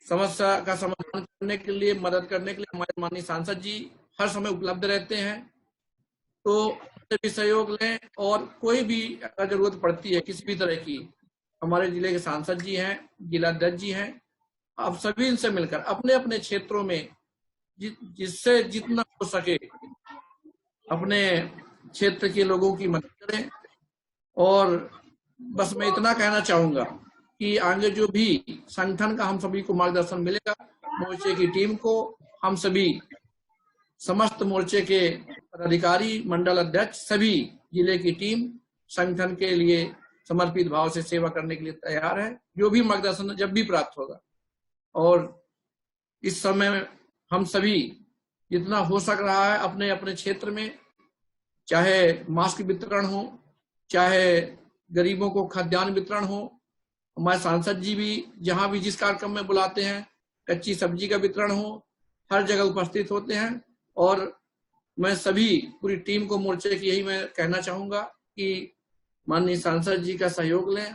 [SPEAKER 4] समस्या का समाधान करने के लिए, मदद करने के लिए हमारे माननीय सांसद जी हर समय उपलब्ध रहते हैं। तो उनसे भी सहयोग लें, और कोई भी अगर जरूरत पड़ती है किसी भी तरह की, हमारे जिले के सांसद जी हैं, जिलाध्यक्ष जी हैं, आप सभी इनसे मिलकर अपने अपने क्षेत्रों में जिससे जितना हो सके अपने क्षेत्र के लोगों की मदद करें। और बस मैं इतना कहना चाहूंगा कि आगे जो भी संगठन का हम सभी को मार्गदर्शन मिलेगा, मोर्चे की टीम को, हम सभी समस्त मोर्चे के पदाधिकारी, मंडल अध्यक्ष, सभी जिले की टीम संगठन के लिए समर्पित भाव से सेवा करने के लिए तैयार है, जो भी मार्गदर्शन जब भी प्राप्त होगा। और इस समय हम सभी जितना हो सक रहा है अपने अपने क्षेत्र में, चाहे मास्क वितरण हो, चाहे गरीबों को खाद्यान्न वितरण हो, हमारे सांसद जी भी जहां भी जिस कार्यक्रम में बुलाते हैं, कच्ची सब्जी का वितरण हो, हर जगह उपस्थित होते हैं। और मैं सभी पूरी टीम को, मोर्चे की, यही मैं कहना चाहूंगा कि माननीय सांसद जी का सहयोग लें।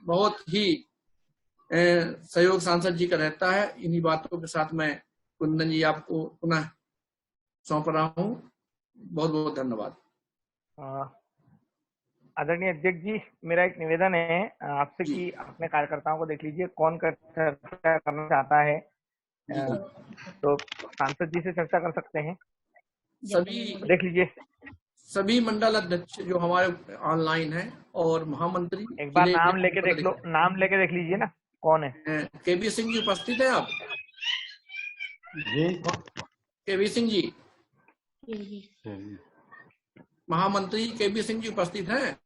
[SPEAKER 4] बहुत ही सहयोग सांसद जी का रहता है। इन्हीं बातों के साथ मैं कुंदन जी आपको पुनः सौंप रहा हूँ। बहुत बहुत धन्यवाद।
[SPEAKER 1] आदरणीय अध्यक्ष जी, मेरा एक निवेदन है आपसे कि अपने कार्यकर्ताओं को देख लीजिए, कौन चर्चा करना चाहता है तो सांसद जी से चर्चा कर सकते हैं।
[SPEAKER 4] सभी
[SPEAKER 1] देख लीजिए,
[SPEAKER 4] सभी मंडल अध्यक्ष जो हमारे ऑनलाइन हैं और महामंत्री,
[SPEAKER 1] एक बार नाम लेके देख लो, नाम लेके देख लीजिए ना। कौन है?
[SPEAKER 4] केबी सिंह जी उपस्थित है आप?
[SPEAKER 6] जी
[SPEAKER 4] केबी सिंह जी, महामंत्री केबी सिंह जी उपस्थित हैं?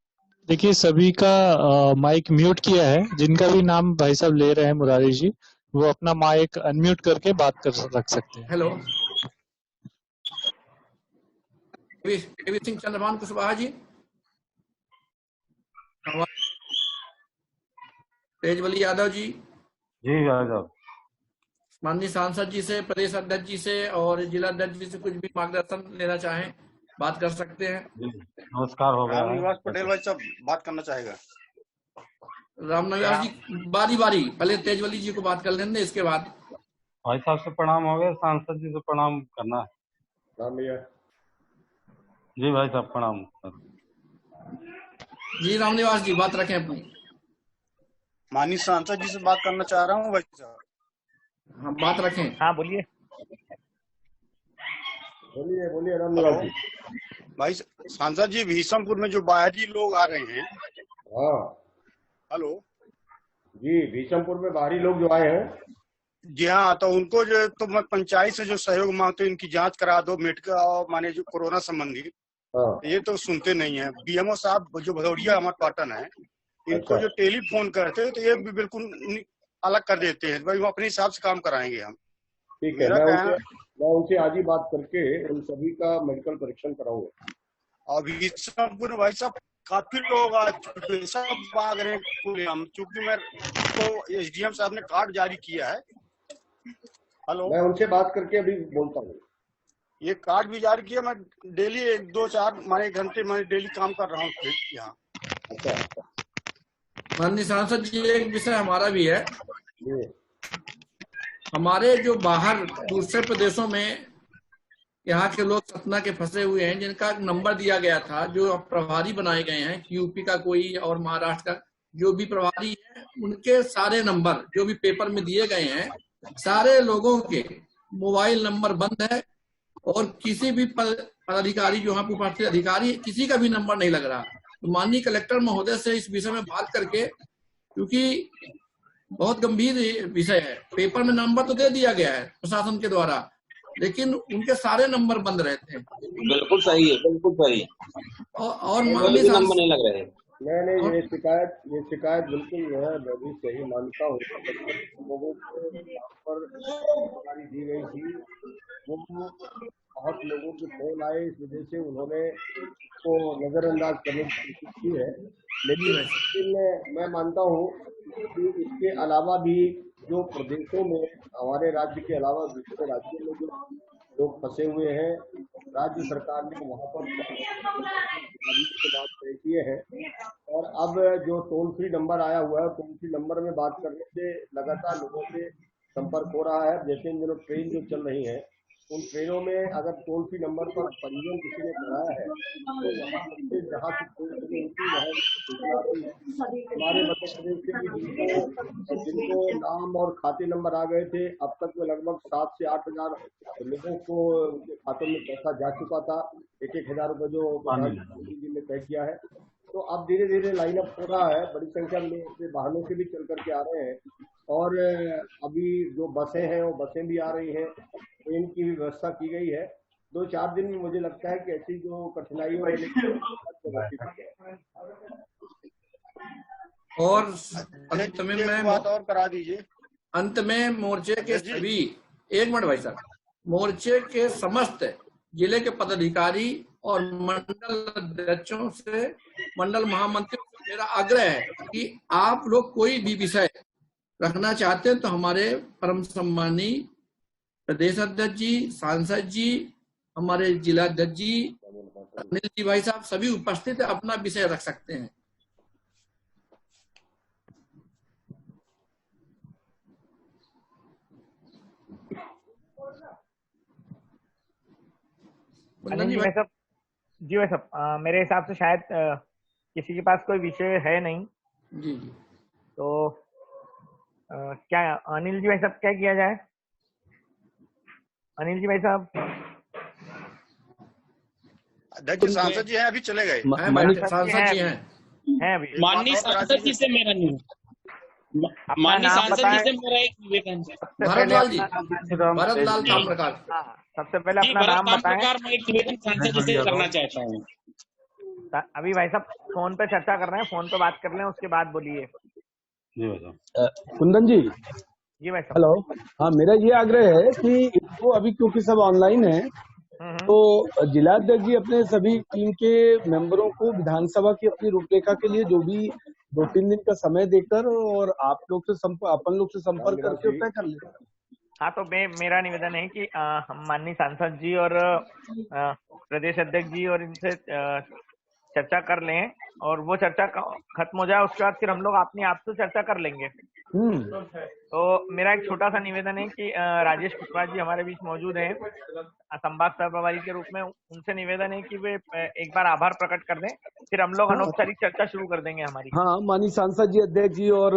[SPEAKER 8] देखिए सभी का माइक म्यूट किया है। जिनका भी नाम भाई साहब ले रहे हैं मुरारी जी, वो अपना माइक अनम्यूट करके बात कर रख सकते हैं।
[SPEAKER 4] हेलो, केबी सिंह चंद्रभान कुशवाहा जी, तेजवली यादव जी,
[SPEAKER 6] जी यादव,
[SPEAKER 4] माननीय सांसद जी से, प्रदेश अध्यक्ष जी से और जिला अध्यक्ष जी से कुछ भी मार्गदर्शन लेना चाहें, बात कर सकते हैं।
[SPEAKER 6] नमस्कार हो गया।
[SPEAKER 5] रामनिवास पटेल भाई साहब बात करना चाहेगा।
[SPEAKER 4] रामनिवास जी बारी बारी, पहले तेजवली जी को बात कर लेने, इसके बाद
[SPEAKER 6] भाई साहब से प्रणाम हो गया, सांसद जी से प्रणाम करना है।
[SPEAKER 3] राम भैया,
[SPEAKER 6] जी भाई साहब प्रणाम।
[SPEAKER 4] जी रामनिवास जी बात रखें अपनी।
[SPEAKER 5] माननीय सांसद जी से बात करना चाह रहा हूँ भाई साहब।
[SPEAKER 4] हाँ बात रखें।
[SPEAKER 1] हाँ बोलिए।
[SPEAKER 3] बोलिए बोलिए रामनिवास जी।
[SPEAKER 5] भाई सांसद जी, भीषमपुर में जो बाहरी लोग आ रहे हैं।
[SPEAKER 3] हाँ
[SPEAKER 5] हेलो
[SPEAKER 3] जी, भीषमपुर में बाहरी लोग जो आए हैं,
[SPEAKER 5] जी हाँ, तो उनको जो तो मैं पंचायत से जो सहयोग मांगते इनकी जांच करा दो, मेडिकल और माने जो कोरोना संबंधी।
[SPEAKER 3] हाँ
[SPEAKER 5] ये तो सुनते नहीं है। बीएमओ साहब जो भदौरिया अमर पाटन है, इनको जो टेलीफोन करते हैं तो ये भी बिल्कुल अलग कर देते हैं। भाई वो अपने हिसाब से काम कराएंगे हम।
[SPEAKER 3] ठीक है, मैं उनसे आज ही बात करके उन सभी का मेडिकल परीक्षण कराऊंगा।
[SPEAKER 5] और भीषमपुर भाई साहब काफी लोग आ चुके हैं, सब भाग रहे हैं। हम चूंकि मैं तो एसडीएम साहब ने कार्ड जारी किया है। हेलो,
[SPEAKER 3] मैं उनसे बात करके अभी बोलता हूँ।
[SPEAKER 5] ये कार्ड भी जारी किया। मैं डेली 1-2-4 माने घंटे मैं डेली काम कर रहा हूँ यहाँ।
[SPEAKER 3] अच्छा,
[SPEAKER 4] माननीय सांसद जी, एक विषय हमारा भी है।
[SPEAKER 3] जी
[SPEAKER 4] हमारे जो बाहर दूसरे प्रदेशों में यहाँ के लोग सतना के फंसे हुए हैं, जिनका नंबर दिया गया था, जो प्रभारी बनाए गए हैं, यूपी का कोई और महाराष्ट्र का जो भी प्रभारी है, उनके सारे नंबर जो भी पेपर में दिए गए हैं, सारे लोगों के मोबाइल नंबर बंद है और किसी भी पदाधिकारी जो यहाँ उपस्थित अधिकारी, किसी का भी नंबर नहीं लग रहा। तो माननीय कलेक्टर महोदय से इस विषय में बात करके, क्योंकि बहुत गंभीर विषय है, पेपर में नंबर तो दे दिया गया है प्रशासन के द्वारा, लेकिन उनके सारे नंबर बंद रहते हैं।
[SPEAKER 9] बिल्कुल सही है, बिल्कुल सही।
[SPEAKER 4] और माननीय
[SPEAKER 9] नंबर नहीं लग रहे हैं।
[SPEAKER 3] नहीं, ये शिकायत बिल्कुल जो है मैं भी सही मानता हूँ। लोगों को पर जानकारी दी गई थी, वो बहुत लोगों के फोन आए, इस वजह से उन्होंने को नजरअंदाज करने की कोशिश की है। लेकिन मैं मानता हूँ कि इसके अलावा भी जो प्रदेशों में, हमारे राज्य के अलावा दूसरे राज्यों में जो लोग फंसे हुए हैं, राज्य सरकार ने वहाँ पर बात तय किए हैं। और अब जो टोल फ्री नंबर आया हुआ है, टोल फ्री नंबर में बात करने से लगातार लोगों से संपर्क हो रहा है। जैसे इन दिनों ट्रेन जो चल रही है, उन ट्रेनों में अगर टोल फ्री नंबर पर पंजीयन किसी ने कराया है, तो वहाँ से जहाँ से ट्रेन चली होती है, हमारे मध्य प्रदेश से भी जिनको नाम और खाते नंबर आ गए थे, अब तक में लगभग 7 से 8 हजार लोगों को उनके खातों में पैसा जा चुका था। 1-1 हजार रुपये जो प्रधानमंत्री जी ने तय किया है। तो अब धीरे धीरे लाइन अप हो रहा है, बड़ी संख्या में लोग वाहनों से भी चल करके आ रहे हैं। और अभी जो बसें हैं, वो बसें भी आ रही हैं, ट्रेन की भी व्यवस्था की गई है। 2-4 दिन में मुझे लगता है कि ऐसी जो कठिनाइयों
[SPEAKER 4] और अंत में मैं
[SPEAKER 5] बात और करा दीजिए।
[SPEAKER 4] अंत में मोर्चे के सभी, एक मिनट भाई साहब, मोर्चे के समस्त जिले के पदाधिकारी और मंडल अध्यक्षों से, मंडल महामंत्रियों से मेरा आग्रह है कि आप लोग कोई भी विषय रखना चाहते हैं तो हमारे परम सम्मानी प्रदेश अध्यक्ष जी, सांसद जी, हमारे जिला अध्यक्ष जी, अनिल जी भाई साहब सभी उपस्थित अपना विषय रख सकते हैं।
[SPEAKER 1] जी भाई साहब, मेरे हिसाब से शायद किसी के पास कोई विषय है नहीं।
[SPEAKER 4] जी
[SPEAKER 1] तो क्या अनिल जी भाई साहब क्या किया जाए? अनिल जी भाई साहब,
[SPEAKER 5] अध्यक्ष सांसद जी हैं, अभी चले गए।
[SPEAKER 4] सांसद जी हैं
[SPEAKER 1] अभी
[SPEAKER 9] माननीय सांसद जी से मेरा नहीं।
[SPEAKER 1] अपना
[SPEAKER 10] माननीय
[SPEAKER 1] नाम
[SPEAKER 10] सांसद जी
[SPEAKER 1] बताएं
[SPEAKER 10] से मेरा एक निवेदन है।
[SPEAKER 1] सबसे पहले।
[SPEAKER 4] भरत लाल जी,
[SPEAKER 6] तुलसीराम
[SPEAKER 4] भरत लाल
[SPEAKER 6] जी।
[SPEAKER 4] काम प्रकाश।
[SPEAKER 1] हाँ, सबसे पहले
[SPEAKER 10] जी
[SPEAKER 1] अपना
[SPEAKER 10] भरत
[SPEAKER 1] नाम
[SPEAKER 10] राम
[SPEAKER 1] बताएं।
[SPEAKER 10] प्रकार, मैं एक निवेदन सांसद जी से करना चाहता हूँ।
[SPEAKER 1] अभी भाई साहब फोन पे चर्चा कर रहे हैं, फोन पे बात कर लें, उसके बाद बोलिए।
[SPEAKER 2] कुंदन जी,
[SPEAKER 1] जी भाई साहब।
[SPEAKER 2] हेलो। हाँ, मेरा ये आग्रह है कि इसको अभी क्योंकि सब ऑनलाइन है, तो जिलाध्यक्ष जी अपने सभी टीम के मेंबरों को विधानसभा की अपनी रूपरेखा के लिए जो भी 2-3 दिन का समय देकर और आप लोग से अपन लोग से संपर्क करके तय कर लें।
[SPEAKER 1] हाँ, तो मेरा निवेदन है कि हम माननीय सांसद जी और प्रदेश अध्यक्ष जी और इनसे चर्चा कर लें, और वो चर्चा खत्म हो जाए, उसके बाद फिर हम लोग अपनी आप से चर्चा कर लेंगे। तो मेरा एक छोटा सा निवेदन है कि राजेश कुशवाहा जी हमारे बीच मौजूद हैं संभाग सह प्रभारी के रूप में। उनसे निवेदन है कि वे एक बार आभार प्रकट कर दें, फिर हम लोग अनौपचारिक चर्चा शुरू कर देंगे हमारी।
[SPEAKER 2] हाँ, माननीय सांसद जी, अध्यक्ष जी और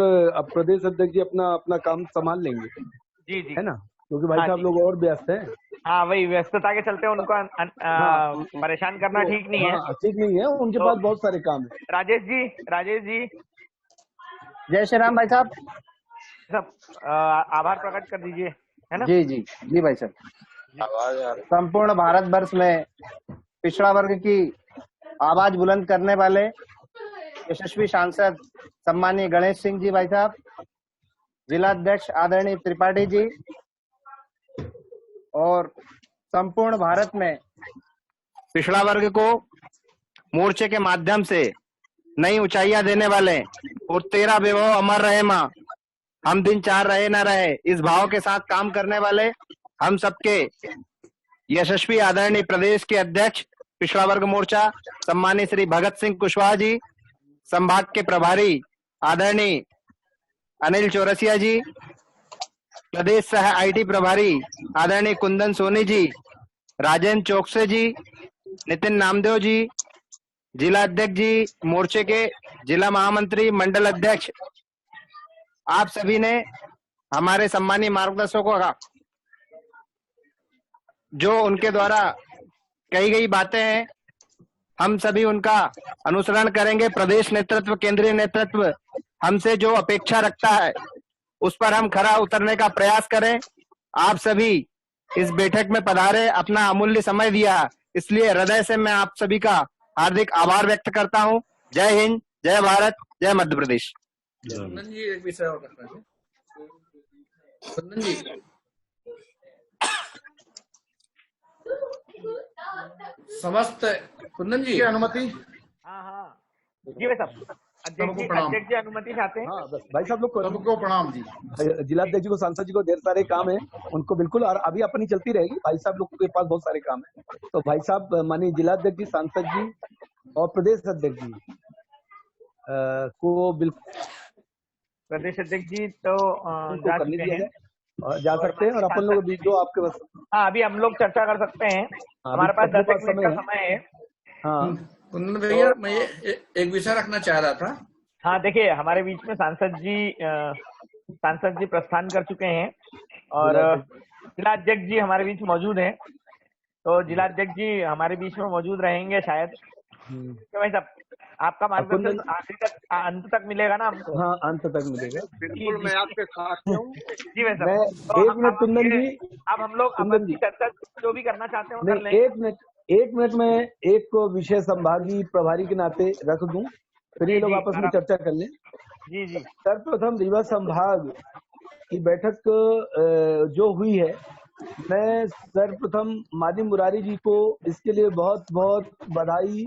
[SPEAKER 2] प्रदेश अध्यक्ष जी अपना अपना काम संभाल लेंगे।
[SPEAKER 1] जी जी,
[SPEAKER 2] है ना, क्योंकि भाई साहब लोग और व्यस्त हैं।
[SPEAKER 1] हाँ, वही व्यस्तता के चलते उनको परेशान करना ठीक नहीं है।
[SPEAKER 2] ठीक नहीं है, उनके पास बहुत सारे काम है।
[SPEAKER 1] राजेश जी
[SPEAKER 11] जय श्री राम भाई साहब।
[SPEAKER 1] सब आभार प्रकट कर दीजिए, है ना।
[SPEAKER 11] जी भाई साहब। संपूर्ण भारत वर्ष में पिछड़ा वर्ग की आवाज बुलंद करने वाले यशस्वी सांसद सम्मानीय गणेश सिंह जी भाई साहब, जिलाध्यक्ष आदरणीय त्रिपाठी जी, और संपूर्ण भारत में पिछड़ा वर्ग को मोर्चे के माध्यम से नई ऊंचाइयां देने वाले और तेरा वैभव अमर रहे मां, हम दिन चार रहे न रहे, इस भाव के साथ काम करने वाले हम सबके यशस्वी आदरणीय प्रदेश के अध्यक्ष पिछड़ा वर्ग मोर्चा सम्मानीय श्री भगत सिंह कुशवाहा जी, संभाग के प्रभारी आदरणीय अनिल चौरसिया जी, प्रदेश सह आईटी प्रभारी आदरणीय कुंदन सोनी जी, राजेंद्र चौकसे जी, नितिन नामदेव जी, जिला अध्यक्ष जी, मोर्चे के जिला महामंत्री, मंडल अध्यक्ष, आप सभी ने हमारे सम्मानीय मार्गदर्शकों का जो उनके द्वारा कही गई बातें हैं, हम सभी उनका अनुसरण करेंगे। प्रदेश नेतृत्व, केंद्रीय नेतृत्व हमसे जो अपेक्षा रखता है उस पर हम खरा उतरने का प्रयास करें। आप सभी इस बैठक में पधारे, अपना अमूल्य समय दिया, इसलिए हृदय से मैं आप सभी का हार्दिक आभार व्यक्त करता हूं। जय हिंद, जय भारत, जय मध्य प्रदेश।
[SPEAKER 4] कुंदन जी एक विषय और रखना है। कुंदन जी, समस्त कुंदन जी
[SPEAKER 7] अनुमति।
[SPEAKER 1] हाँ जी भाई साहब, अध्यक्ष जी अनुमति चाहते हैं।
[SPEAKER 2] हाँ, भाई साहब लोग
[SPEAKER 7] सबको प्रणाम जी।
[SPEAKER 2] जिलाध्यक्ष जी को, सांसद जी को ढेर सारे काम है उनको, बिल्कुल। और अभी अपनी चलती रहेगी, भाई साहब लोग के पास बहुत सारे काम है। तो भाई साहब माननीय जिलाध्यक्ष जी, सांसद जी और प्रदेश अध्यक्ष जी को बिल्कुल,
[SPEAKER 1] प्रदेश अध्यक्ष जी तो जा
[SPEAKER 2] करने
[SPEAKER 1] चुके
[SPEAKER 2] दिया
[SPEAKER 1] हैं,
[SPEAKER 2] जाए, जा सकते हैं। और अपन लोग भी जो आपके पास,
[SPEAKER 1] हाँ, अभी हम लोग चर्चा कर सकते हैं। हमारे पास 10 मिनट का समय है।
[SPEAKER 2] हाँ
[SPEAKER 4] कुंदन भैया, मैं एक विषय रखना चाह रहा था।
[SPEAKER 1] हाँ, देखिए हमारे बीच में सांसद जी प्रस्थान कर चुके हैं और जिलाध्यक्ष जी हमारे बीच मौजूद हैं। तो जिलाध्यक्ष जी हमारे बीच में मौजूद रहेंगे शायद। तो भाई साहब, आपका मार्गदर्शन आखिर तक, अंत तक मिलेगा ना हमको?
[SPEAKER 2] हाँ, अंत तक मिलेगा,
[SPEAKER 5] बिल्कुल। मैं आपके साथ हूँ
[SPEAKER 1] जी भाई साहब।
[SPEAKER 2] मैं एक मिनट कुंदन जी,
[SPEAKER 1] अब हम लोग अपन की चर्चा जो भी करना चाहते हैं वो कर लें।
[SPEAKER 2] एक मिनट में एक विषय संभागीय प्रभारी के नाते रख दूं, फिर ये लोग आपस में चर्चा कर लें।
[SPEAKER 1] जी जी।
[SPEAKER 2] सर्वप्रथम रीवा संभाग की बैठक जो हुई है, मैं सर्वप्रथम माननीय मुरारी जी को इसके लिए बहुत बहुत बधाई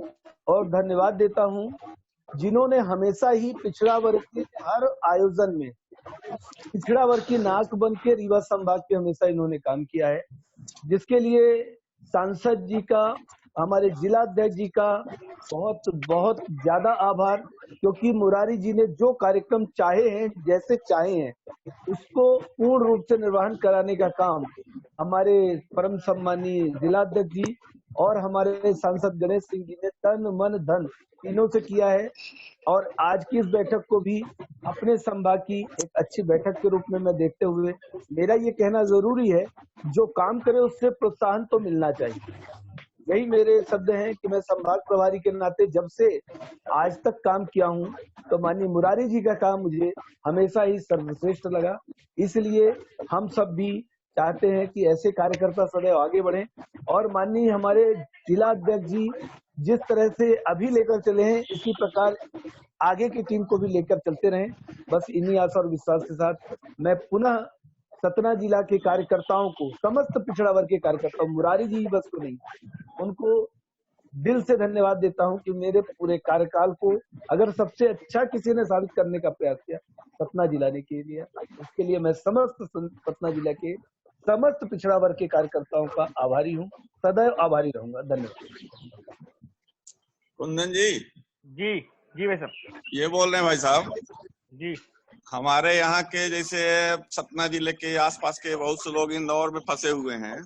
[SPEAKER 2] और धन्यवाद देता हूं, जिन्होंने हमेशा ही पिछड़ा वर्ग के हर आयोजन में पिछड़ा वर्ग की नाक बन के रीवा संभाग के हमेशा इन्होंने काम किया है, जिसके लिए सांसद जी का, हमारे जिलाध्यक्ष जी का बहुत बहुत ज्यादा आभार। क्योंकि मुरारी जी ने जो कार्यक्रम चाहे हैं, जैसे चाहे हैं, उसको पूर्ण रूप से निर्वहन कराने का काम हमारे परम सम्मानीय जिलाध्यक्ष जी और हमारे सांसद गणेश सिंह जी ने तन मन धन तीनों से किया है। और आज की इस बैठक को भी अपने संभाग की एक अच्छी बैठक के रूप में मैं देखते हुए, मेरा ये कहना जरूरी है, जो काम करे उससे प्रोत्साहन तो मिलना चाहिए। यही मेरे शब्द हैं कि मैं संभाग प्रभारी के नाते जब से आज तक काम किया हूँ तो माननीय मुरारी जी का काम मुझे हमेशा ही सर्वश्रेष्ठ लगा। इसलिए हम सब भी चाहते हैं कि ऐसे कार्यकर्ता सदैव आगे बढ़ें और माननीय हमारे जिला अध्यक्ष जी जिस तरह से अभी लेकर चले हैं इसी प्रकार आगे की टीम को भी लेकर चलते रहें। बस इन्हीं आशा और विश्वास के साथ मैं पुनः सतना जिला के कार्यकर्ताओं को, समस्त पिछड़ा वर्ग के कार्यकर्ताओं, मुरारी जी बस को नहीं, उनको दिल से धन्यवाद देता हूं कि मेरे पूरे कार्यकाल को अगर सबसे अच्छा किसी ने साबित करने का प्रयास किया सतना जिला ने के लिए, उसके लिए मैं समस्त सतना जिला के समस्त पिछड़ा वर्ग के कार्यकर्ताओं का आभारी हूं, सदैव आभारी रहूंगा। धन्यवाद।
[SPEAKER 12] कुंदन जी
[SPEAKER 1] जी भाई साहब,
[SPEAKER 12] ये बोल रहे हैं भाई साहब
[SPEAKER 1] जी,
[SPEAKER 12] हमारे यहाँ के जैसे सतना जिले के आसपास के बहुत से लोग इंदौर में फंसे हुए हैं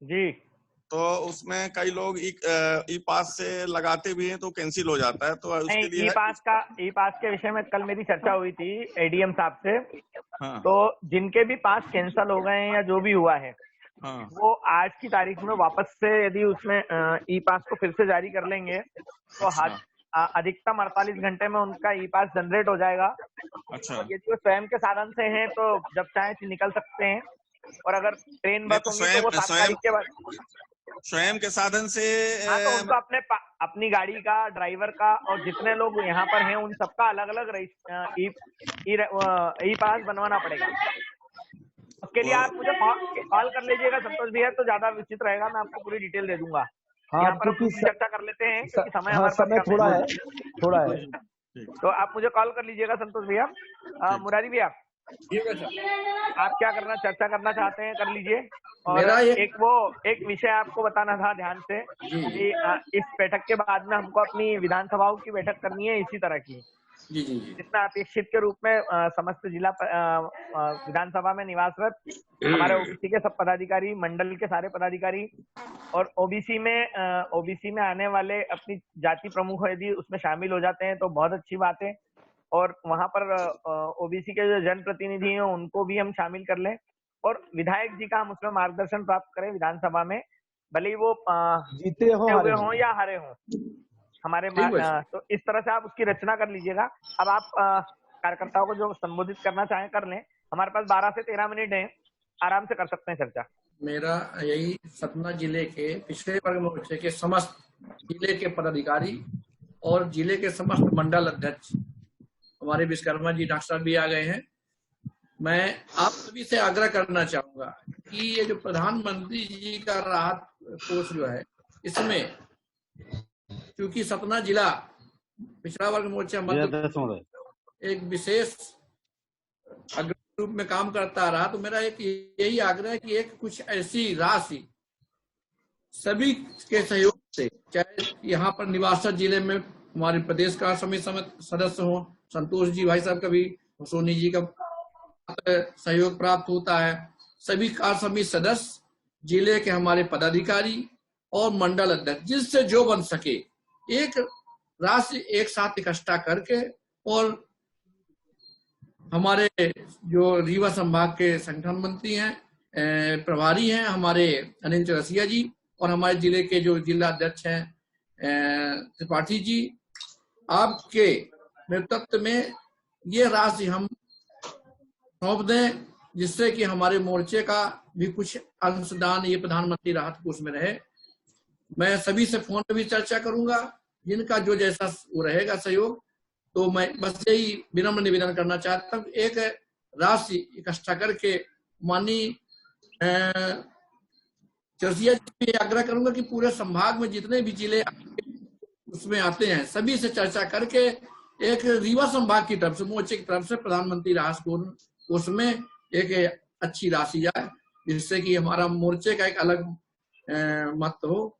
[SPEAKER 1] जी,
[SPEAKER 12] तो उसमें कई लोग ई पास से लगाते भी हैं तो कैंसिल हो जाता है, तो उसके लिए
[SPEAKER 1] ई पास के विषय में कल मेरी चर्चा हुई थी एडीएम साहब से।
[SPEAKER 12] हाँ।
[SPEAKER 1] तो जिनके भी पास कैंसिल हो गए हैं या जो भी हुआ है,
[SPEAKER 12] हाँ।
[SPEAKER 1] वो आज की तारीख में वापस से यदि उसमें ई पास को फिर से जारी कर लेंगे तो अधिकतम 48 घंटे में उनका ई पास जनरेट हो जाएगा।
[SPEAKER 12] अच्छा।
[SPEAKER 1] यदि वो स्वयं के साधन से हैं तो जब चाहे निकल सकते हैं, और अगर ट्रेन बस होंगी तो वो 7 तारीख के बाद
[SPEAKER 12] स्वयं के साधन से
[SPEAKER 1] तो उनको अपनी गाड़ी का, ड्राइवर का और जितने लोग यहाँ पर हैं उन सबका अलग अलग ई पास बनवाना पड़ेगा। उसके लिए आप मुझे कॉल कर लीजिएगा संतोष भैया, तो ज्यादा उचित रहेगा, मैं आपको पूरी डिटेल दे दूंगा। यहाँ पर हम चर्चा कर लेते हैं क्योंकि समय हमारे पास
[SPEAKER 2] थोड़ा है।
[SPEAKER 1] तो आप मुझे कॉल कर लीजिएगा संतोष भैया। मुरारी भैया, आप क्या चर्चा करना चाहते हैं कर लीजिए। और एक विषय आपको बताना था ध्यान से कि इस बैठक के बाद में हमको अपनी विधानसभाओं की बैठक करनी है इसी तरह की, जितना अपेक्षित के रूप में समस्त जिला विधानसभा में निवासरत हमारे ओबीसी के सब पदाधिकारी, मंडल के सारे पदाधिकारी और ओबीसी में आने वाले अपनी जाति प्रमुख यदि उसमें शामिल हो जाते हैं तो बहुत अच्छी बात है। और वहां पर ओबीसी के जो जनप्रतिनिधि हैं उनको भी हम शामिल कर लें और विधायक जी का हम उसमें मार्गदर्शन प्राप्त करें विधानसभा में, भले ही वो
[SPEAKER 2] जीते
[SPEAKER 1] हों या हारे हों हमारे। तो इस तरह से आप उसकी रचना कर लीजिएगा। अब आप कार्यकर्ताओं को जो संबोधित करना चाहें कर लें, हमारे पास 12 से 13 मिनट हैं, आराम से कर सकते हैं चर्चा।
[SPEAKER 4] मेरा यही सतना जिले के पिछड़े वर्ग मोर्चे के समस्त जिले के पदाधिकारी और जिले के समस्त मंडल अध्यक्ष, हमारे विश्वकर्मा जी डॉक्टर साहब भी आ गए हैं, मैं आप सभी से आग्रह करना चाहूंगा कि ये जो प्रधानमंत्री जी का राहत कोष जो है, इसमें क्योंकि सतना जिला पिछड़ा वर्ग मोर्चा एक विशेष रूप में काम करता रहा, तो मेरा एक यही आग्रह है कि एक कुछ ऐसी राशि सभी के सहयोग से, चाहे यहाँ पर निवासरत जिले में हमारे प्रदेश का समिति सदस्य हो, संतोष जी भाई साहब का भी, सोनी जी का सहयोग प्राप्त होता है, सभी कार्य समिति सदस्य, जिले के हमारे पदाधिकारी और मंडल अध्यक्ष, जिससे जो बन सके एक राशि एक साथ इकट्ठा करके, और हमारे जो रीवा संभाग के संगठन मंत्री हैं, प्रभारी हैं हमारे अनिल चौरसिया जी, और हमारे जिले के जो जिला अध्यक्ष हैं त्रिपाठी जी, आपके नेतृत्व में ये राशि हम सौंप दें, जिससे कि हमारे मोर्चे का भी कुछ अंशदान ये प्रधानमंत्री राहत कोष में रहे। मैं सभी से फोन पे भी चर्चा करूंगा, जिनका जो जैसा वो रहेगा सहयोग, तो मैं बस यही विनम्र निवेदन करना चाहता हूँ, एक राशि इकट्ठा करके माननीय चौरसिया जी आग्रह करूंगा कि पूरे संभाग में जितने भी जिले उसमें आते हैं सभी से चर्चा करके एक रीवा संभाग की तरफ से, मोर्चे की तरफ से प्रधानमंत्री राहत कोष में एक अच्छी राशि जाए, जिससे कि हमारा मोर्चे का एक अलग महत्व हो।